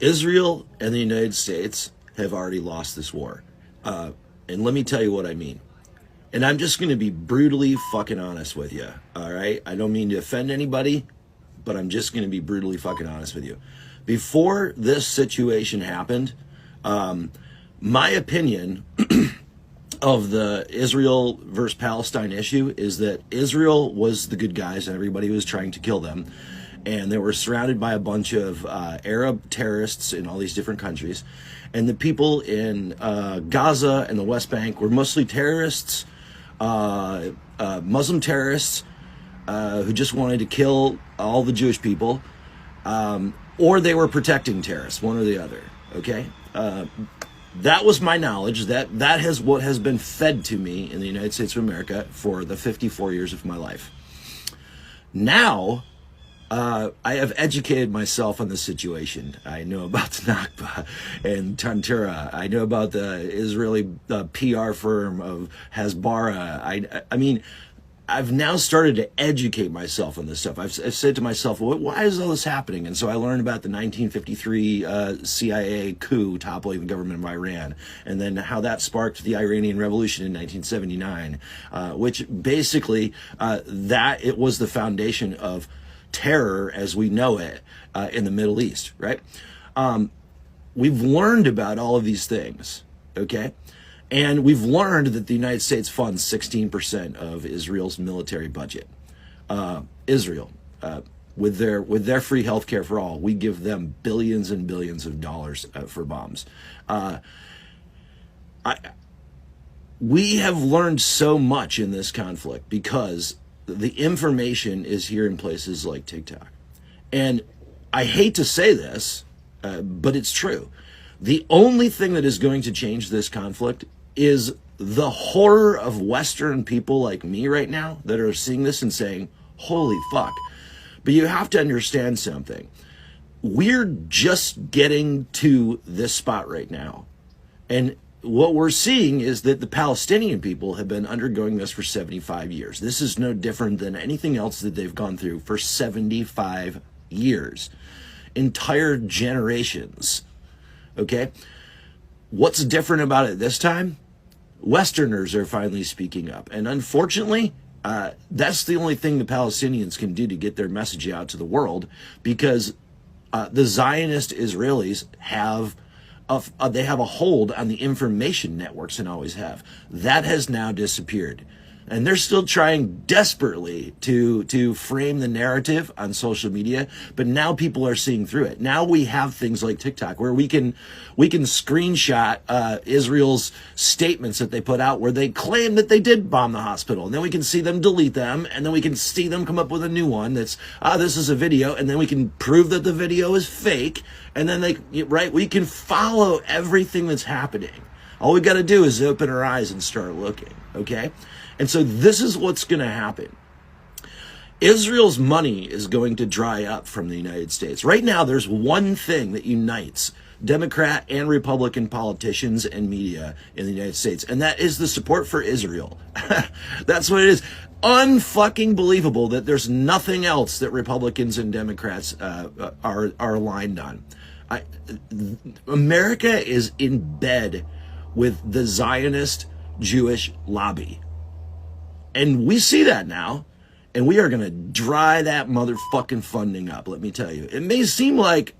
Israel and the United States have already lost this war. And let me tell you what I mean. And I'm just going to be brutally fucking honest with you. All right. I don't mean to offend anybody, but I'm just going to be brutally fucking honest with you. Before this situation happened, my opinion of the Israel versus Palestine issue is that Israel was the good guys and everybody was trying to kill them. And they were surrounded by a bunch of Arab terrorists in all these different countries. And the people in Gaza and the West Bank were mostly terrorists, Muslim terrorists, who just wanted to kill all the Jewish people, or they were protecting terrorists, one or the other, okay? That was my knowledge. That has what has been fed to me in the United States of America for the 54 years of my life. Now, I have educated myself on the situation. I know about the Nakba and Tantura. I know about the Israeli PR firm of Hasbara. I mean, I've now started to educate myself on this stuff. I've said to myself, well, why is all this happening? And so I learned about the 1953 CIA coup toppling the government of Iran, and then how that sparked the Iranian Revolution in 1979, which basically that it was the foundation of terror as we know it in the Middle East, right? We've learned about all of these things, okay? And we've learned that the United States funds 16% of Israel's military budget. Israel, with their free healthcare for all, we give them billions and billions of dollars for bombs. We have learned so much in this conflict because the information is here in places like TikTok. And I hate to say this, but it's true. The only thing that is going to change this conflict is the horror of Western people like me right now that are seeing this and saying, holy fuck. But you have to understand something. We're just getting to this spot right now. And what we're seeing is that the Palestinian people have been undergoing this for 75 years. This is no different than anything else that they've gone through for 75 years. Entire generations. Okay? What's different about it this time? Westerners are finally speaking up. And unfortunately, that's the only thing the Palestinians can do to get their message out to the world, because the Zionist Israelis have they have a hold on the information networks and always have. That has now disappeared. And they're still trying desperately to frame the narrative on social media, but now people are seeing through it. Now we have things like TikTok where we can screenshot Israel's statements that they put out where they claim that they did bomb the hospital, and then we can see them delete them, and then we can see them come up with a new one that's this is a video, and then we can prove that the video is fake, and then we can follow everything that's happening. All we got to do is open our eyes and start looking, okay? And so this is what's going to happen. Israel's money is going to dry up from the United States. Right now, there's one thing that unites Democrat and Republican politicians and media in the United States, and that is the support for Israel. That's what it is. Unfucking believable that there's nothing else that Republicans and Democrats are aligned on. America is in bed with the Zionist Jewish lobby. And we see that now, and we are going to dry that motherfucking funding up, let me tell you. It may seem like,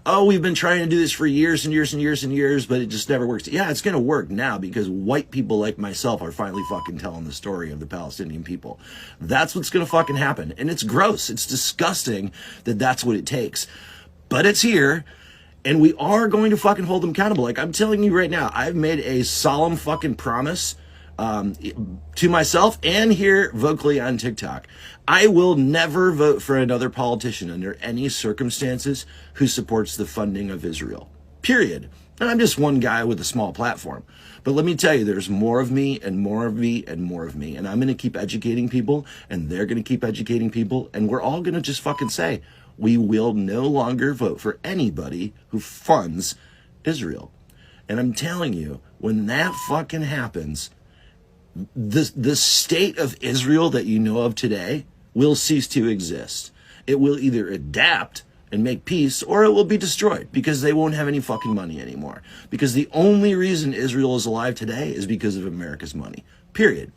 we've been trying to do this for years and years and years and years, but it just never works. Yeah, it's going to work now because white people like myself are finally fucking telling the story of the Palestinian people. That's what's going to fucking happen. And it's gross. It's disgusting that that's what it takes. But it's here. And we are going to fucking hold them accountable. Like, I'm telling you right now, I've made a solemn fucking promise to myself and here vocally on TikTok. I will never vote for another politician under any circumstances who supports the funding of Israel. Period. And I'm just one guy with a small platform. But let me tell you, there's more of me and more of me and more of me. And I'm going to keep educating people, and they're going to keep educating people. And we're all going to just fucking say, we will no longer vote for anybody who funds Israel. And I'm telling you, when that fucking happens, the state of Israel that you know of today will cease to exist. It will either adapt and make peace, or it will be destroyed because they won't have any fucking money anymore. Because the only reason Israel is alive today is because of America's money. Period.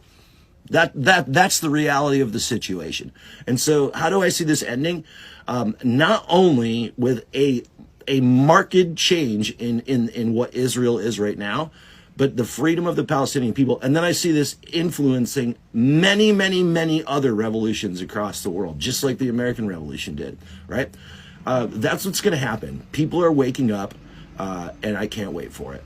That's the reality of the situation. And so how do I see this ending? Not only with a marked change in what Israel is right now, but the freedom of the Palestinian people. And then I see this influencing many, many, many other revolutions across the world, just like the American Revolution did, right? That's what's going to happen. People are waking up, and I can't wait for it.